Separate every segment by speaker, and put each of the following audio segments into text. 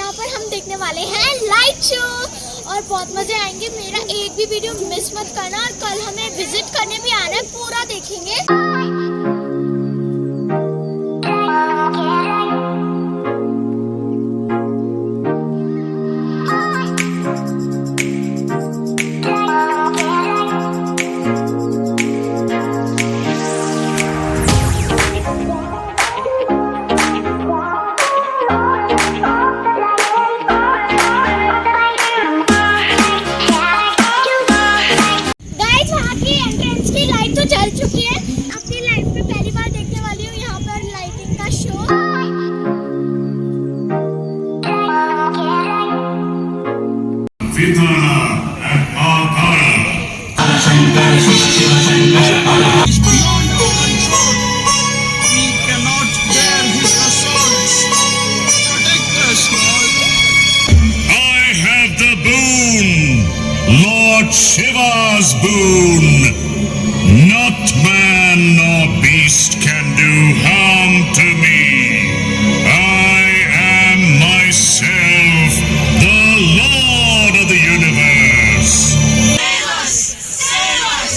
Speaker 1: यहाँ पर हम देखने वाले हैं लाइट शो और बहुत मजे आएंगे। मेरा एक भी वीडियो मिस मत करना और कल हमें विजिट करने भी आना है, पूरा देखेंगे। चल चुकी है, अपनी लाइफ में पहली बार देखने वाली हूँ यहाँ पर लाइटिंग का show.
Speaker 2: I have the boon, Lord Shiva's boon. Not man nor beast can do harm to me. I am myself, the Lord of the universe.
Speaker 3: Save us! Save us!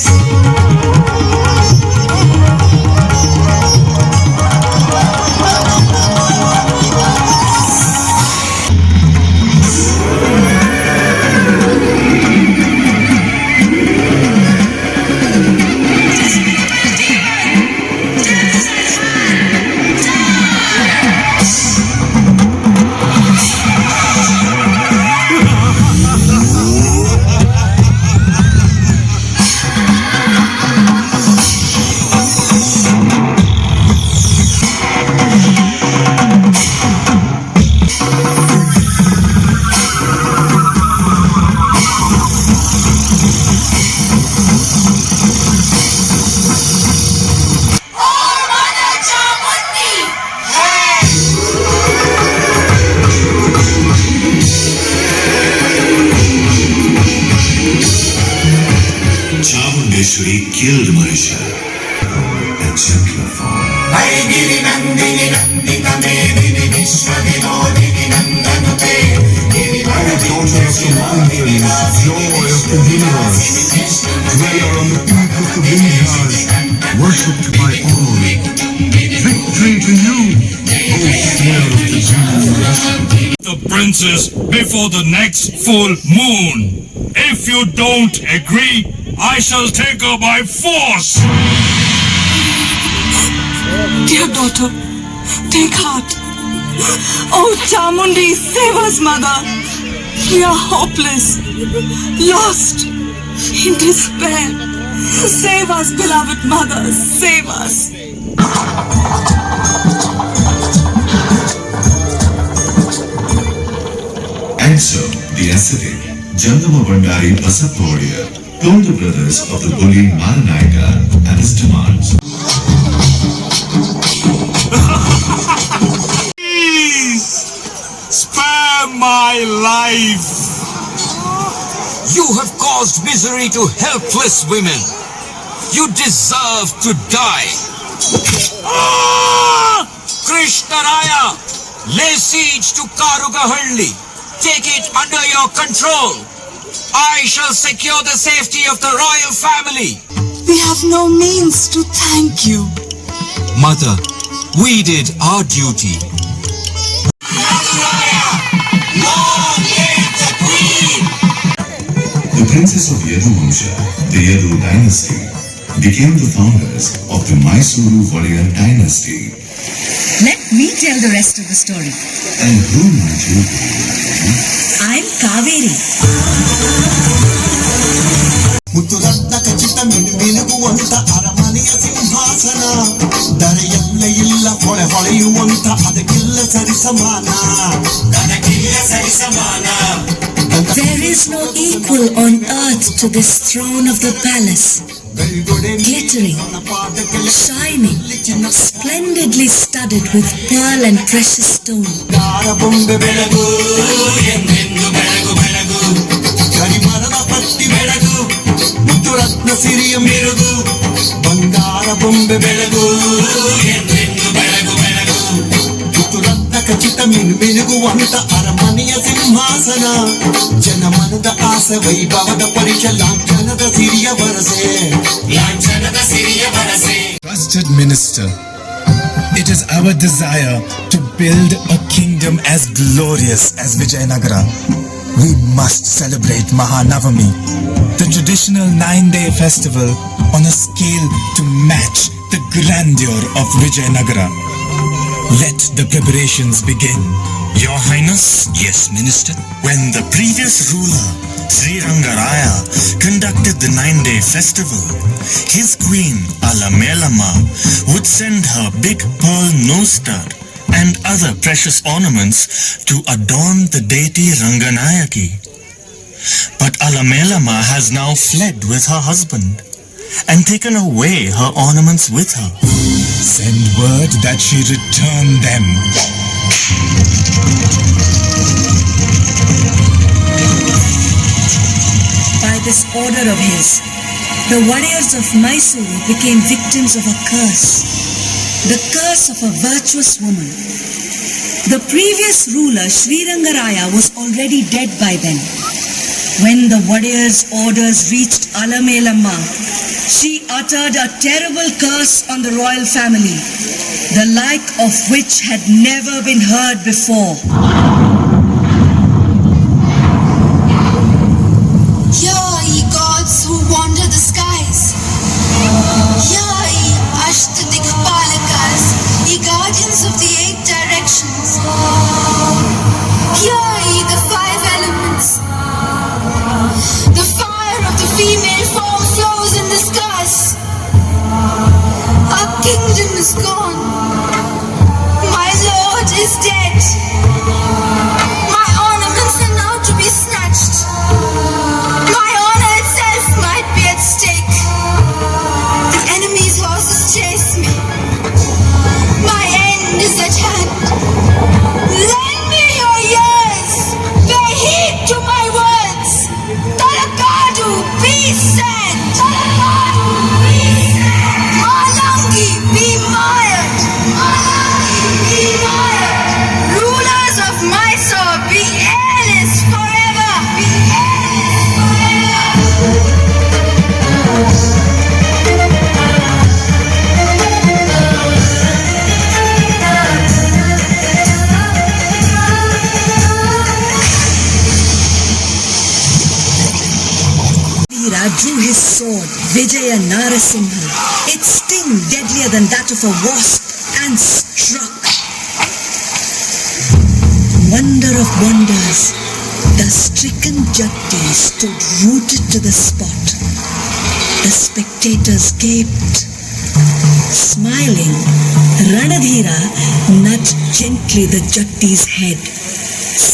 Speaker 2: Mysore killed Mysore, a gentler form.
Speaker 4: Vaigiri Nandini Nandita Medini Vishwavinodini Nandanute
Speaker 5: Daughter of the mountains, joy of the universe, dweller on the peak of the Vindhyas, worshipped by all. Victory to you, O slayer of the universe.
Speaker 2: The princess before the next full moon. If you don't agree, I shall take her by force.
Speaker 6: Dear daughter, take heart. Oh Chamundi, save us, mother. We are hopeless, lost, in despair. Save us, beloved mother, save us.
Speaker 7: And so, the ascetic, Jangama Bandari Basappa told the brothers of the bully Maranayaka and his demands.
Speaker 2: Please, spare my life.
Speaker 8: You have caused misery to helpless women. You deserve to die. Krishnaraya, lay siege to Karugahalli. Take it under your control. I shall secure the safety of the royal family.
Speaker 6: We have no means to thank you.
Speaker 8: Mother, we did our duty.
Speaker 7: The princes of Yadu Vamsha, the Yadu dynasty, became the founders of the Mysore dynasty.
Speaker 9: Let me tell the rest of the story.
Speaker 7: And who might you be?
Speaker 9: I'm Kaveri.
Speaker 4: ಮುತ್ತುರತ್ನ ಖಚಿತ ಮಿನುಗುವಂತ ಅರಮನೆಯ ಸಿಂಹಾಸನ ದರೆಯಲ್ಲ ಇಲ್ಲ ಹೊಳೆ ಹೊಳೆಯುವಂತ ಅದಕ್ಕಿಲ್ಲ ಸರಿಸಮಾನ
Speaker 9: There is no equal on earth to this throne of the palace. Glittering, shining, splendidly studded with pearl and precious stone.
Speaker 4: ಮುತ್ತುರತ್ನ ಸಿರಿಯ ಮೆರುಗು ಬಂಗಾರ ಬೊಂಬೆ ಬೆಳಗು ಮುತ್ತುರತ್ನ ಖಚಿತ ಮಿನು ಮಿನುಗುವಂತ ಅರಮನೆಯ ಸಿಂಹಾಸನ ಜನಮನದ ಆಸೆ ವೈಭವದ ಪರೀಕ್ಷೆ ಲಾಂಛನದ ಸಿರಿಯ ವರಸೆ
Speaker 10: Trusted Minister, it is our desire to build a kingdom as glorious as Vijayanagara. We must celebrate Mahanavami, the traditional 9-day festival, on a scale to match the grandeur of Vijayanagara. Let the preparations begin.
Speaker 2: Your Highness, yes, Minister. When the previous ruler, Sri Rangaraya, conducted the 9-day festival, his queen, Alamelama, would send her big pearl nose stud and other precious ornaments to adorn the deity Ranganayaki. But Alamelama has now fled with her husband and taken away her ornaments with her.
Speaker 10: Send word that she return them.
Speaker 9: By this order of his, the warriors of Mysore became victims of a curse. The curse of a virtuous woman. The previous ruler, Sri Rangaraya, was already dead by then. When the warriors' orders reached Alamelama, she uttered a terrible curse on the royal family, the like of which had never been heard before.
Speaker 6: Hear, ye gods who wander the skies. Hear, ye Ashtadikpalakas, ye guardians of the 8 directions. Hear, ye the 5 elements. The fire of the female form flows in the skies. Our kingdom is gone. My lord is dead. My ornaments are now to be snatched. My honor itself might be at stake. The enemy's horses chase me. My end is at hand. Lend me your ears. Pay heed to my words. Talakadu, be sad. Talakadu, be sad. Malangi, be mired. Malangi, be mired. Rulers of Mysore, be airless forever. Be airless forever. Veera drew his sword, Vijaya Narasimha. Its sting deadlier than that of a wasp, and struck. Wonder of wonders, the stricken Jatti stood rooted to the spot. The spectators gaped. Smiling, Ranadhira nudged gently the Jatti's head.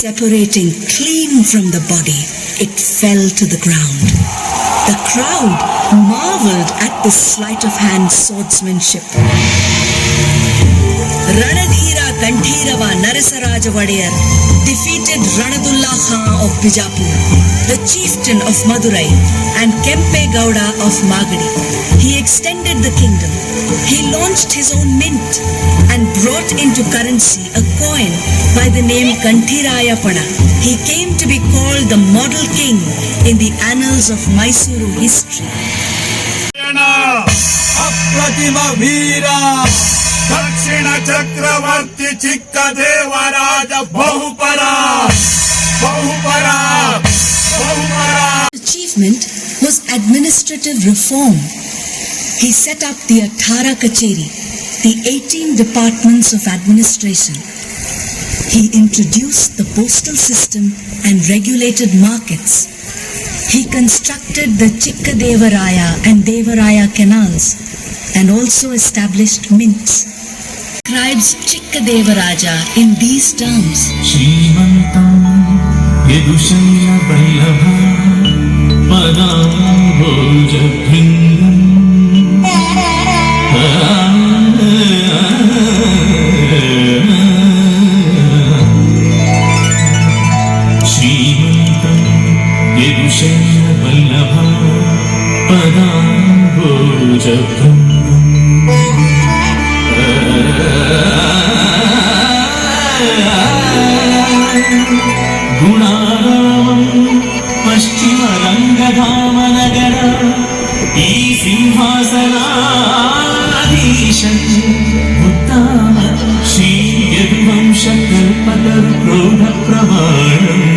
Speaker 6: Separating clean from the body, it fell to the ground. The crowd marveled at this sleight of hand swordsmanship. Ranadhira Kanthirava Narasaraja Vadiyar defeated Ranadullah Khan of Bijapur, the chieftain of Madurai, and Kempe Gowda of Magadi. He extended the kingdom. He launched his own mint and brought into currency a coin by the name Kanthirayapana. He came to be called the model king in the annals of Mysore history.
Speaker 8: ಅಪ್ರತಿಮ ವೀರ ದಕ್ಷಿಣ ಚಕ್ರವರ್ತಿ ಚಿಕ್ಕ Devaraja ಬಹುಪರ ಬಹುಪರ ಬಹುಪರ.
Speaker 9: Achievement was administrative reform. He set up the Athara Kacheri, the 18 departments of administration. He introduced the postal system and regulated markets. He constructed the Chikka Devaraya and Devaraya canals and also established mints. Describes Chikka Devaraja in these terms.
Speaker 11: Shrimantam Yedushaila Vallabha Padamboja Bhringam Shrimantam Yedushaila Vallabha Padamboja Bhringam ah गुणारामं पश्चिमरङ्गधामनगर ई सिंहासनाधीशन् उत्तम श्री यदुवंशकल्पतरुक्रोधप्रमाणम्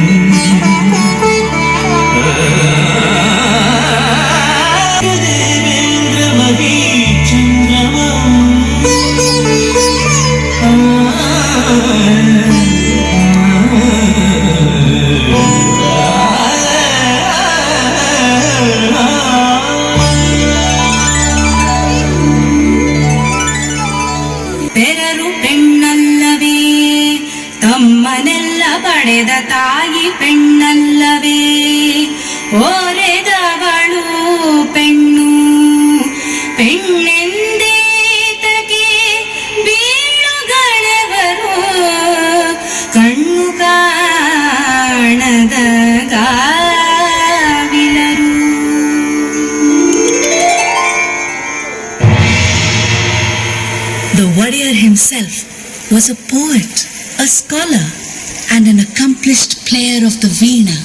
Speaker 6: ಪೆರರು ಪೆಣ್ಣಲ್ಲವೇ ತಮ್ಮನೆಲ್ಲ ಪಡೆದ ತಾಯಿ ಪೆಣ್ಣಲ್ಲವೇ ಓರೆದವಳು ಪೆಣ್ಣು ಪೆಣ್ಣೆಂದೇತಗೆ ಬೀಳುಗಳೆವರು ಕಣ್ಣು ಕಾಣದ ಗಾವಿಲರು.
Speaker 9: The warrior himself was a poet, a scholar, and an accomplished player of the veena.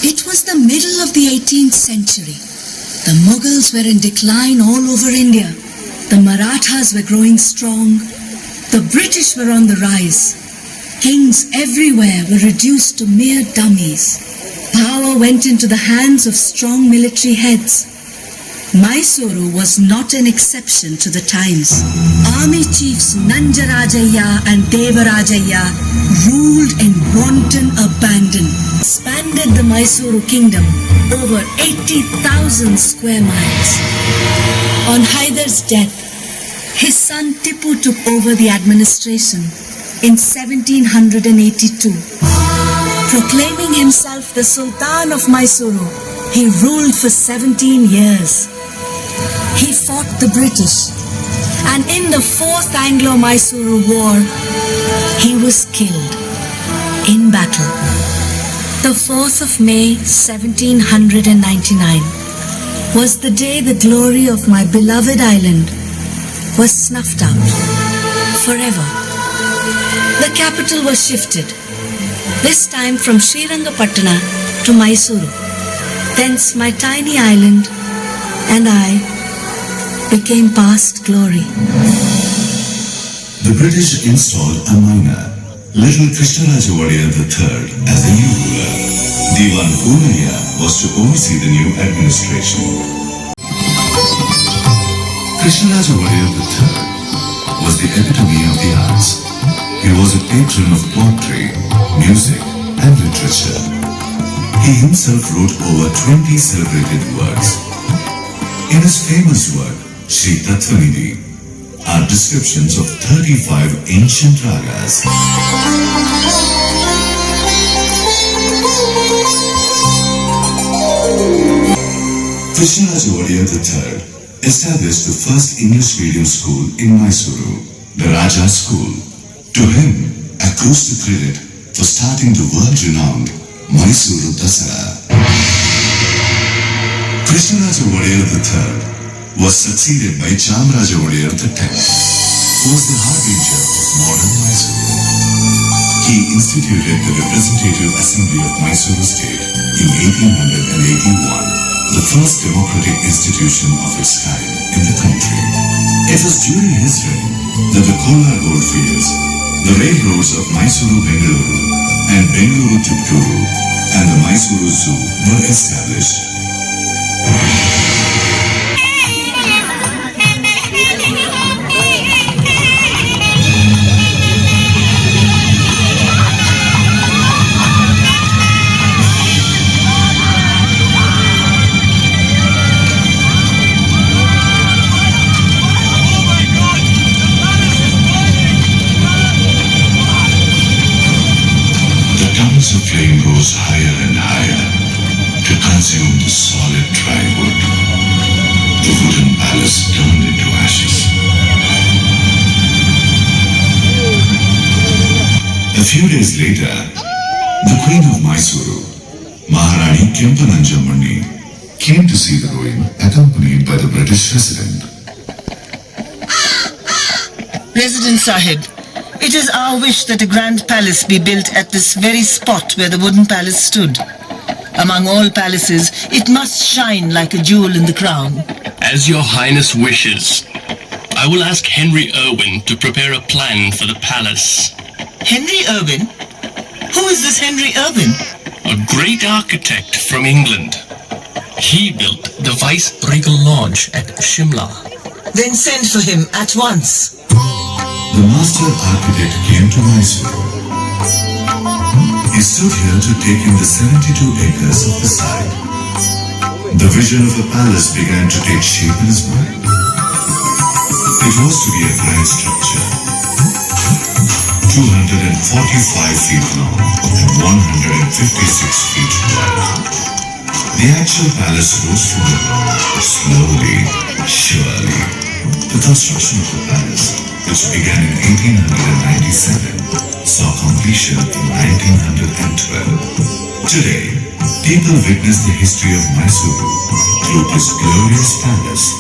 Speaker 9: It was the middle of the 18th century. The Mughals were in decline all over India. The Marathas were growing strong. The British were on the rise. Kings everywhere were reduced to mere dummies. Power went into the hands of strong military heads. Mysore was not an exception to the times. Army chiefs Nanjarajaya and Devarajaya ruled in wanton abandon, expanded the Mysore kingdom over 80,000 square miles. On Hyder's death, his son Tipu took over the administration in 1782. Proclaiming himself the Sultan of Mysore, he ruled for 17 years. He fought the British, and in the Fourth Anglo-Mysore War, he was killed in battle. The 4th of May 1799 was the day the glory of my beloved island was snuffed out forever. The capital was shifted, this time from Srirangapatna to Mysore. Thence my tiny island and I became past glory.
Speaker 7: The British installed a minor, Little Krishnaraja Wadiyar III, as the new ruler. Diwan Poonaiya was to oversee the new administration. Krishnaraja Wadiyar III was the epitome of the arts. He was a patron of poetry, music, and literature. He himself wrote over 20 celebrated works. In his famous work, Sri Tatvanidhi, are descriptions of 35 ancient ragas. Krishnaraja Wadiyar III established the first English medium school in Mysore, the Raja School. To him accrues the credit for starting the world-renowned Mysore Dasara. Krishnaraja Wadiyar III was succeeded by Chamraja Wadiyar X, who was the harbinger of modern Mysore. He instituted the Representative Assembly of Mysore State in 1881, the first democratic institution of its kind in the country. It was during his reign that the Kolar goldfields, the railroads of Mysore-Bengaluru and Bengaluru-Tipturu, and the Mysore Zoo were established. The flame rose higher and higher to consume the solid dry wood. A few days later, the Queen of Mysore, Maharani Kempananjamani, came to see the ruin accompanied by the British resident.
Speaker 12: Resident Sahib, it is our wish that a grand palace be built at this very spot where the wooden palace stood. Among all palaces, it must shine like a jewel in the crown.
Speaker 13: As your highness wishes, I will ask Henry Irwin to prepare a plan for the palace.
Speaker 12: Henry Irwin? Who is this Henry Irwin?
Speaker 13: A great architect from England. He built the Vice-Regal Lodge at Shimla.
Speaker 12: Then send for him at once.
Speaker 7: The master architect came to Mysore. He stood here to take in the 72 acres of the site. The vision of a palace began to take shape in his mind. It was to be a grand structure, 245 feet long and 156 feet wide. The actual palace rose from the ground slowly, surely. The construction of the palace, which began in 1897, saw completion in 1912. Today, people witness the history of Mysore through this glorious palace.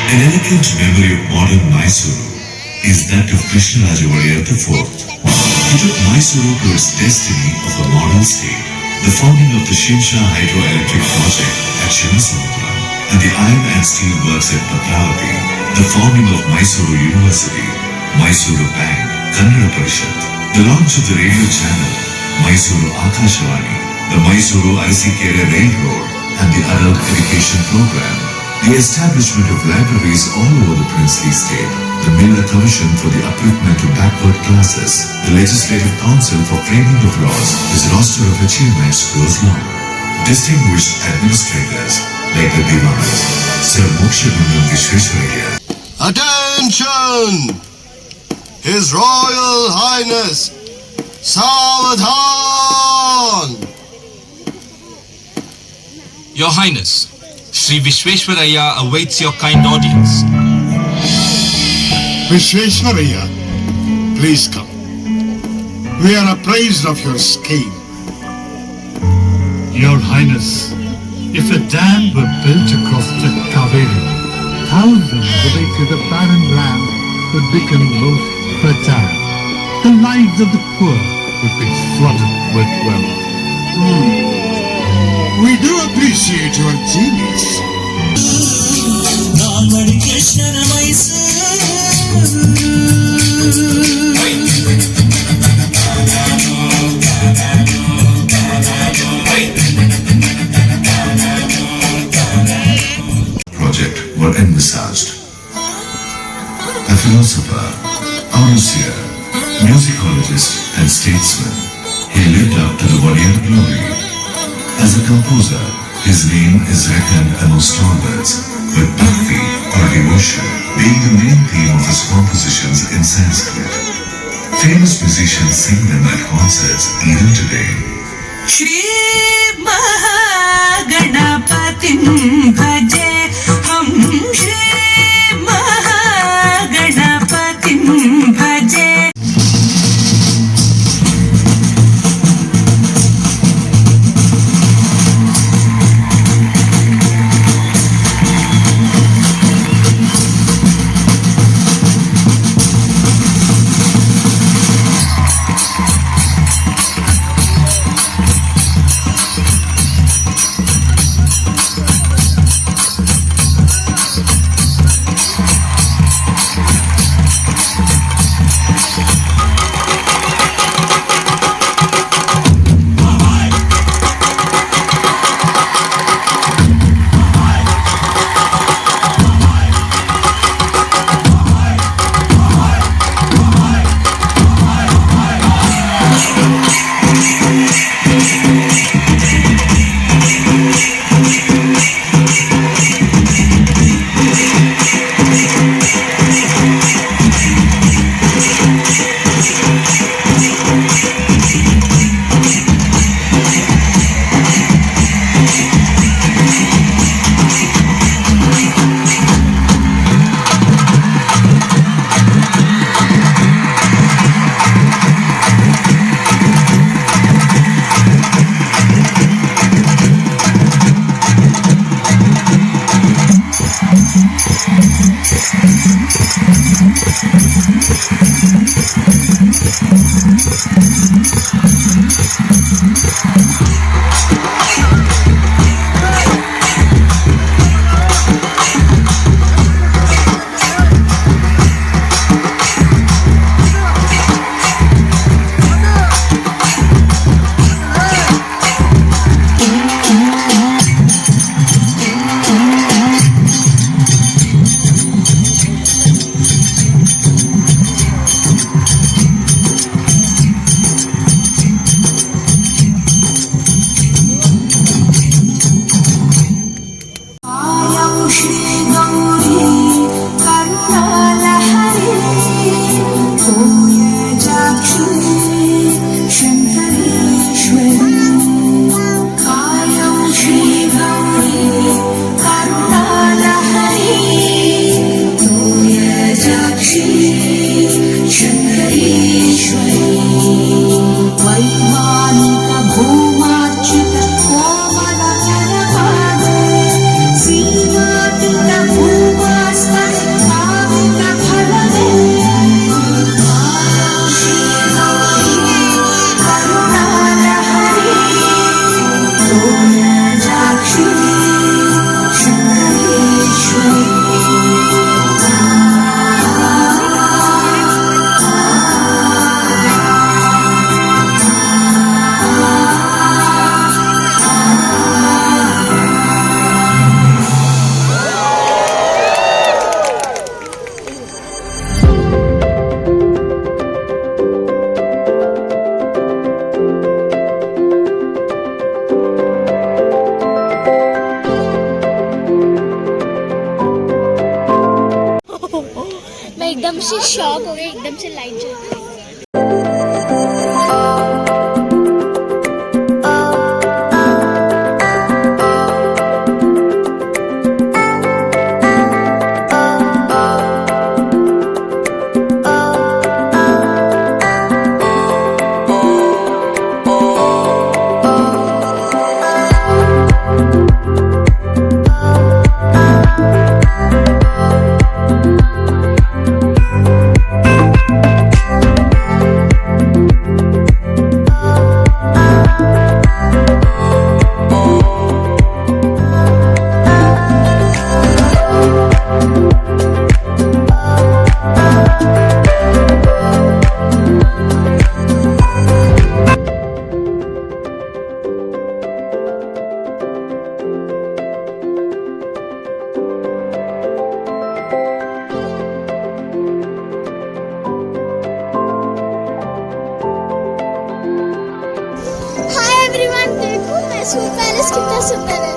Speaker 7: An elegant memory of modern Mysore is that of Krishnaraja Warrior IV. He took Mysore to its destiny of a model state, the founding of the Shimsha hydroelectric project at Shivasamudram, and the iron and steel works at Bhadravati, the founding of Mysore University, Mysore Bank, Kannada Parishad, the launch of the radio channel, Mysore Akashvani, the Mysore Arsikere Railroad, and the adult education program, the establishment of libraries all over the princely state, the Miller Commission for the upliftment of backward classes, the Legislative Council for framing of laws, his roster of achievements goes long. Distinguished administrators like the Divans, Sir Mokshagundam Vishweshwarya.
Speaker 14: Attention! His Royal Highness Savadhan!
Speaker 8: Your Highness, Sri Vishweshwaraya awaits your kind audience.
Speaker 5: Vishweshwaraya, please come. We are apprised of your scheme.
Speaker 15: Your Highness, if a dam were built across the Kaveri, thousands of acres of barren land would become most fertile. The lives of the poor would be flooded with wealth.
Speaker 5: We do appreciate your genius.
Speaker 7: Project were envisaged. A philosopher, connoisseur, musicologist and statesman, he lived up to the warrior glory. As a composer, his name is reckoned among stalwarts, with bhakti or devotion being the main theme of his compositions in Sanskrit. Famous musicians sing them at concerts even today.
Speaker 6: Shri Mahaganapatin bhaje hum Shri Mahaganapatin bhaje.
Speaker 1: मैं एकदम से shock हो गई, एकदम से light जल गई। देखो मैसूर पैलेस कितना सुंदर है।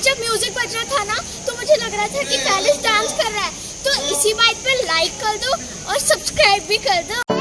Speaker 1: जब म्यूजिक बज रहा था ना तो मुझे लग रहा था कि पैलेस डांस कर रहा है, तो इसी बात पे लाइक कर दो और सब्सक्राइब भी कर दो।